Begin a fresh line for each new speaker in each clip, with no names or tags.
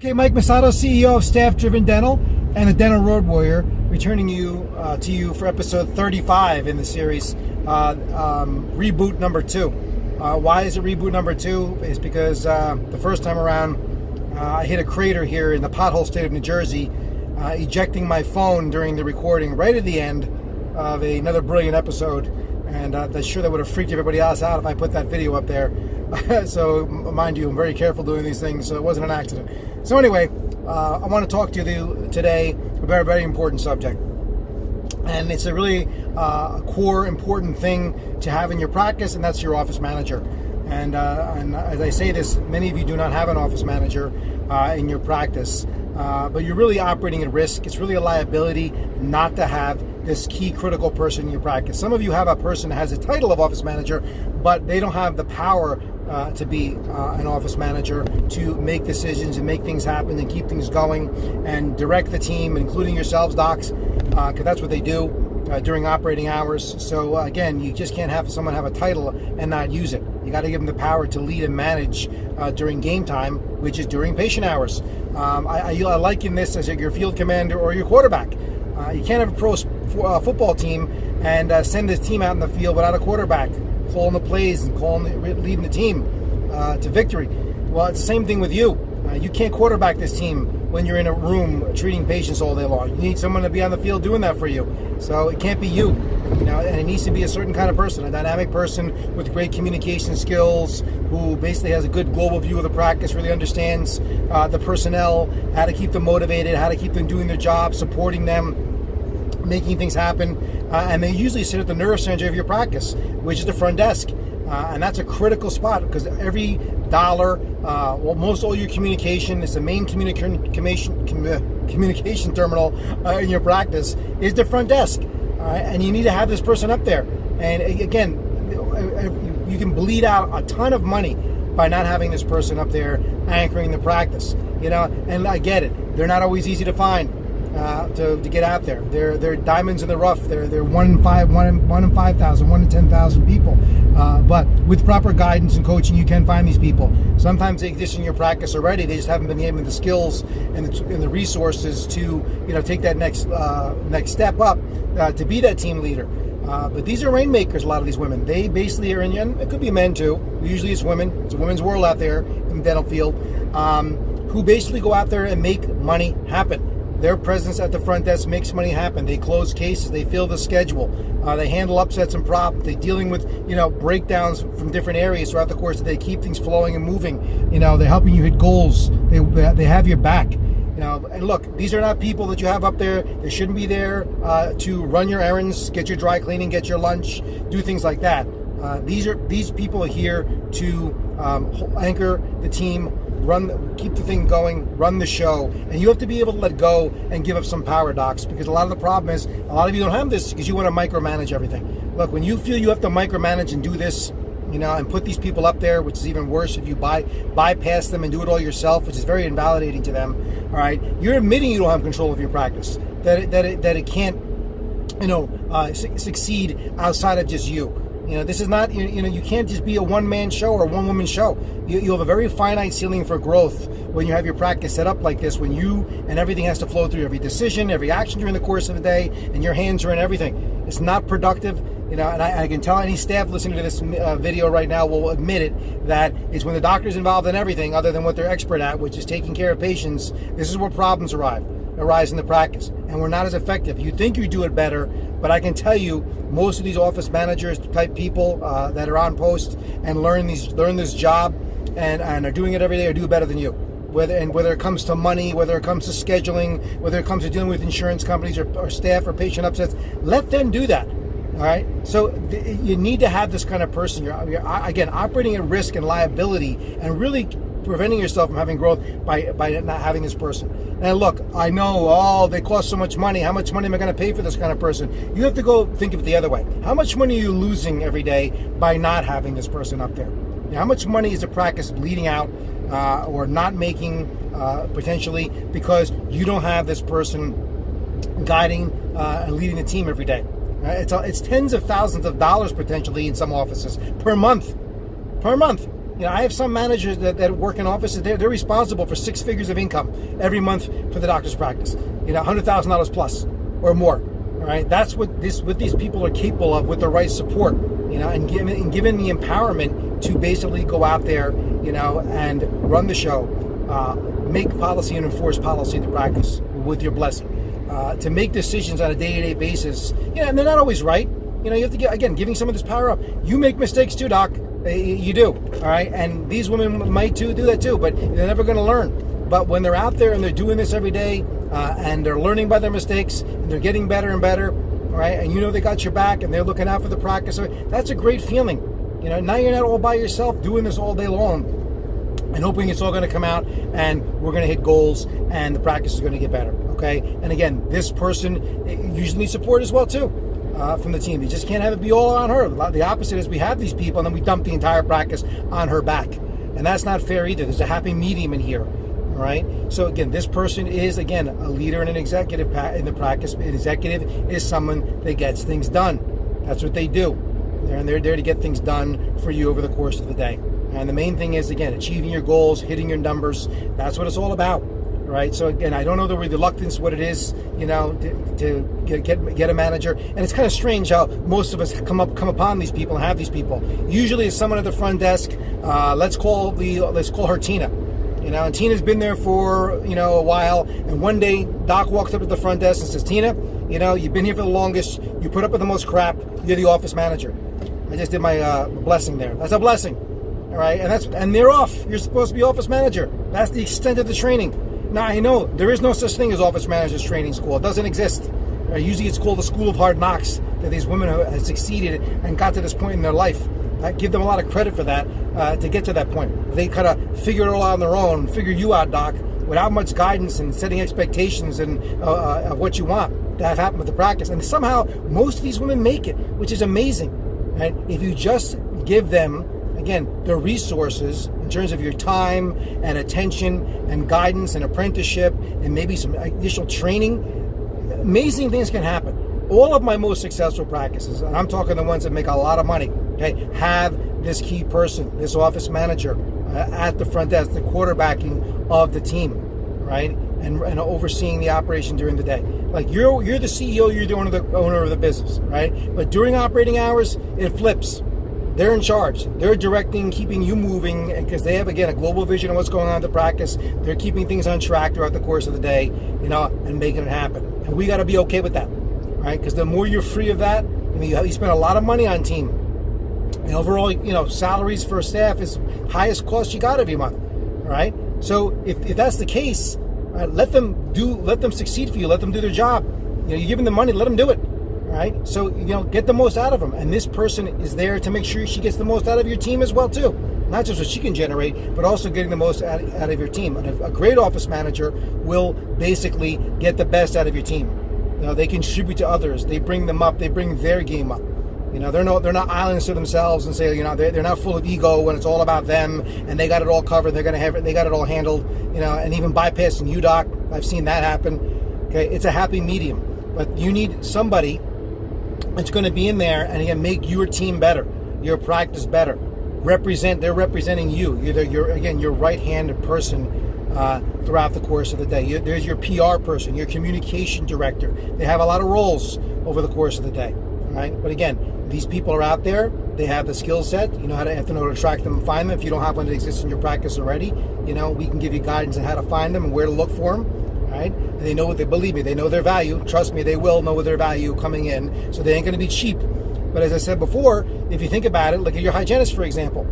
Okay, Mike Masato, CEO of Staff Driven Dental and the Dental Road Warrior, returning to you for episode 35 in the series, reboot number 2. Why is it reboot number 2? It's because the first time around, I hit a crater here in the pothole state of New Jersey, ejecting my phone during the recording right at the end of another brilliant episode. And I'm sure that would have freaked everybody else out if I put that video up there. So, mind you, I'm very careful doing these things, so it wasn't an accident. So anyway, I want to talk to you today about a very important subject. And it's a really core, important thing to have in your practice, and that's your office manager. And as I say this, many of you do not have an office manager in your practice. But you're really operating at risk. It's really a liability not to have this key critical person in your practice. Some of you have a person that has a title of office manager, but they don't have the power to be an office manager, to make decisions and make things happen and keep things going and direct the team, including yourselves, docs, because that's what they do during operating hours. So again, you just can't have someone have a title and not use it. You got to give them the power to lead and manage during game time, which is during patient hours. I liken this as your field commander or your quarterback. You can't have a pro football team and send the team out in the field without a quarterback calling the plays and leading the team to victory. Well, it's the same thing with you. You can't quarterback this team when you're in a room treating patients all day long. You need someone to be on the field doing that for you. So it can't be you, and it needs to be a certain kind of person, a dynamic person with great communication skills, who basically has a good global view of the practice, really understands the personnel, how to keep them motivated, how to keep them doing their job, supporting them, making things happen. And they usually sit at the nerve center of your practice, which is the front desk. And that's a critical spot because every dollar, most all your communication is the main communication terminal in your practice is the front desk. And you need to have this person up there. And again, you can bleed out a ton of money by not having this person up there anchoring the practice. And I get it. They're not always easy to find. To get out there. They're diamonds in the rough. They're 1 in 5,000, 1 in 10,000 people. But with proper guidance and coaching, you can find these people. Sometimes they exist in your practice already. They just haven't been given the skills and the resources to take that next step up to be that team leader. But these are rainmakers. A lot of these women, they basically are in. It could be men too. Usually it's women. It's a women's world out there in the dental field, who basically go out there and make money happen. Their presence at the front desk makes money happen. They close cases. They fill the schedule. They handle upsets and problems. They're dealing with, breakdowns from different areas throughout the course. They keep things flowing and moving. They're helping you hit goals. They have your back. And look, these are not people that you have up there. They shouldn't be there to run your errands, get your dry cleaning, get your lunch, do things like that. These people are here to anchor the team, keep the thing going, run the show, and you have to be able to let go and give up some power, docs, because a lot of the problem is a lot of you don't have this because you want to micromanage everything. Look, when you feel you have to micromanage and do this, and put these people up there, which is even worse if you bypass them and do it all yourself, which is very invalidating to them. All right, you're admitting you don't have control of your practice, that it can't, succeed outside of just you. This is not, you can't just be a one-man show or a one-woman show. You have a very finite ceiling for growth when you have your practice set up like this, when you and everything has to flow through every decision, every action during the course of the day, and your hands are in everything. It's not productive, and I can tell any staff listening to this video right now will admit it, that it's when the doctor's involved in everything other than what they're expert at, which is taking care of patients, this is where problems arise in the practice, and we're not as effective. You think you do it better, but I can tell you, most of these office managers type people that are on post and learn this job and are doing it every day, or do it better than you. Whether it comes to money, whether it comes to scheduling, whether it comes to dealing with insurance companies or staff or patient upsets, let them do that. All right. So you need to have this kind of person. You're again operating at risk and liability, and really preventing yourself from having growth by not having this person. And look, I know, they cost so much money. How much money am I going to pay for this kind of person? You have to go think of it the other way. How much money are you losing every day by not having this person up there? How much money is the practice bleeding out or not making potentially because you don't have this person guiding and leading the team every day? It's tens of thousands of dollars potentially in some offices per month. I have some managers that work in offices. They're responsible for 6 figures of income every month for the doctor's practice. $100,000 plus or more. All right, that's what these people are capable of with the right support. And given the empowerment to basically go out there, and run the show, make policy and enforce policy in the practice with your blessing, to make decisions on a day-to-day basis. And they're not always right. You have to giving some of this power up. You make mistakes too, Doc. You do, all right? And these women might do that too, but they're never going to learn. But when they're out there and they're doing this every day, and they're learning by their mistakes, and they're getting better and better, all right? And they got your back, and they're looking out for the practice. That's a great feeling. Now you're not all by yourself doing this all day long and hoping it's all going to come out and we're going to hit goals and the practice is going to get better, okay? And again, this person usually needs support as well too. From the team. You just can't have it be all on her. The opposite is we have these people and then we dump the entire practice on her back. And that's not fair either. There's a happy medium in here. All right. So again, this person is, again, a leader and an executive in the practice. An executive is someone that gets things done. That's what they do. They're there to get things done for you over the course of the day. And the main thing is, again, achieving your goals, hitting your numbers. That's what it's all about. Right. So again, I don't know the reluctance, what it is, to get a manager, and it's kind of strange how most of us come upon these people and have these people. Usually, it's someone at the front desk. Let's call her Tina. And Tina's been there for a while, and one day Doc walks up to the front desk and says, "Tina, you've been here for the longest. You put up with the most crap. You're the office manager." I just did my blessing there. That's a blessing. All right, and they're off. You're supposed to be office manager. That's the extent of the training. Now, I know there is no such thing as office managers training school. It doesn't exist. Usually it's called the school of hard knocks, that these women have succeeded and got to this point in their life. I give them a lot of credit for that, to get to that point. They kind of figure it all out on their own, figure you out, Doc, without much guidance and setting expectations and of what you want to have happen with the practice. And somehow, most of these women make it, which is amazing. Right? If you just give them, again, the resources in terms of your time and attention and guidance and apprenticeship and maybe some additional training, amazing things can happen. All of my most successful practices, and I'm talking the ones that make a lot of money, okay, have this key person, this office manager at the front desk, the quarterbacking of the team, right? And overseeing the operation during the day. Like you're the CEO, you're the owner of the business, right? But during operating hours, it flips. They're in charge. They're directing, keeping you moving, and because they have, again, a global vision of what's going on in the practice. They're keeping things on track throughout the course of the day, and making it happen. And we got to be okay with that, right? Because the more you're free of that, you spend a lot of money on team. And overall, salaries for staff is highest cost you got every month, right? So if that's the case, right, let them succeed for you. Let them do their job. You give them the money, let them do it. Right? So, get the most out of them. And this person is there to make sure she gets the most out of your team as well, too. Not just what she can generate, but also getting the most out of your team. And a great office manager will basically get the best out of your team. They contribute to others. They bring them up. They bring their game up. They're not islands to themselves and say, they're not full of ego when it's all about them and they got it all covered. They're going to have it. They got it all handled, and even bypassing you, Doc. I've seen that happen. Okay. It's a happy medium, but you need somebody it's going to be in there and again make your team better, your practice better. They're representing you. You're your right-handed person throughout the course of the day. There's your PR person, your communication director. They have a lot of roles over the course of the day, right? But again, these people are out there. They have the skill set. You have to know how to attract them and find them. If you don't have one that exists in your practice already, we can give you guidance on how to find them and where to look for them. Right? And they know what believe me, they know their value. Trust me, they will know their value coming in. So they ain't going to be cheap. But as I said before, if you think about it, look at your hygienists, for example.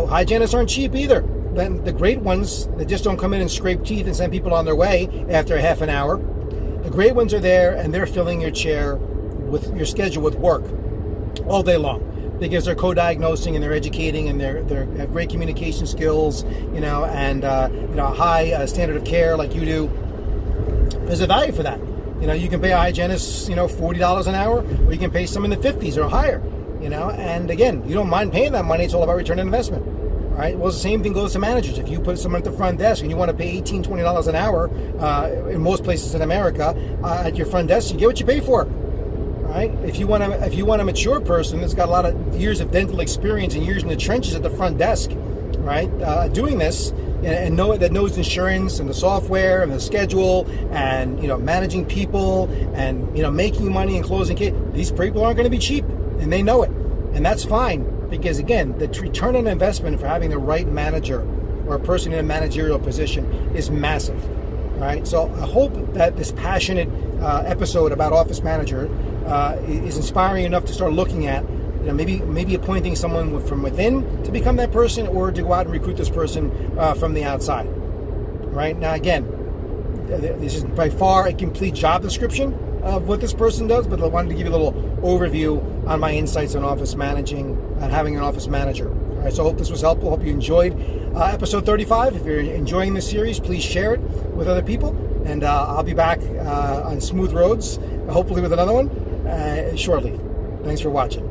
Hygienists aren't cheap either. Then the great ones that just don't come in and scrape teeth and send people on their way after a half an hour. The great ones are there and they're filling your chair with your schedule with work all day long. Because they're co-diagnosing and they're educating and they have great communication skills, and a high standard of care like you do. There's a value for that. You can pay a hygienist, $40 an hour, or you can pay some in the 50s or higher, and again, you don't mind paying that money. It's all about return on investment. All right. Well, the same thing goes to managers. If you put someone at the front desk and you want to pay $18, $20 an hour, in most places in America, at your front desk, you get what you pay for. All right. If you want a mature person that's got a lot of years of dental experience and years in the trenches at the front desk, right? Doing this and knows insurance and the software and the schedule and managing people and making money and closing cases. These people aren't going to be cheap, and they know it, and that's fine, because again, the return on investment for having the right manager or a person in a managerial position is massive. Right, so I hope that this passionate episode about Office Manager is inspiring enough to start looking at, maybe appointing someone from within to become that person, or to go out and recruit this person from the outside. Right, now again, this is by far a complete job description of what this person does, but I wanted to give you a little overview on my insights on office managing and having an office manager. All right, so I hope this was helpful. Hope you enjoyed episode 35. If you're enjoying this series, please share it with other people, and I'll be back on smooth roads, hopefully with another one shortly. Thanks for watching.